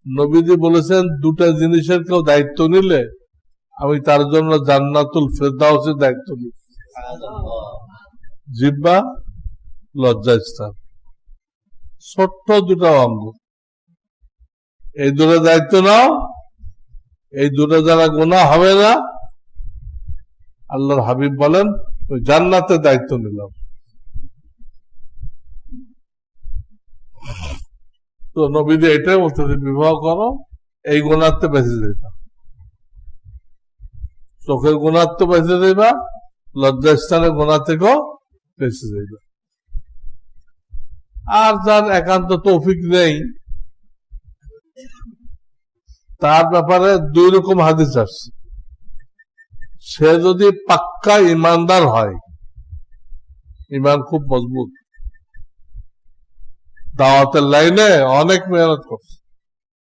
নবীজি বলেছেন দুটা জিনিসের কেউ দায়িত্ব নিলে আমি তার জন্য জান্নাতুল ফেরদাউসের দায়িত্ব নিই। জিহ্বা, লজ্জাস্থান, ছোট্ট দুটা অঙ্গ, এই দুটো দায়িত্ব নাও। এই দুটো যারা গুনাহ হবে না, আল্লাহর হাবিব বলেন ওই জান্নাতের দায়িত্ব নিলাম। তো নবীজি এটাই বলতেছে, বিবাহ করো, এই গুণার্থে বেঁচে যাইবা, চোখের গুণার্থে বেঁচে যাইবা, লজ্জাস্থানের গুণা থেকেও বেঁচে যাইবা। আর যার একান্ত তৌফিক নেই, তার ব্যাপারে দুই রকম হাদিস আসছে। সে যদি পাক্কা ইমানদার হয়, ইমান খুব মজবুত, দাওয়াতের লাইনে অনেক মেহনত করছে,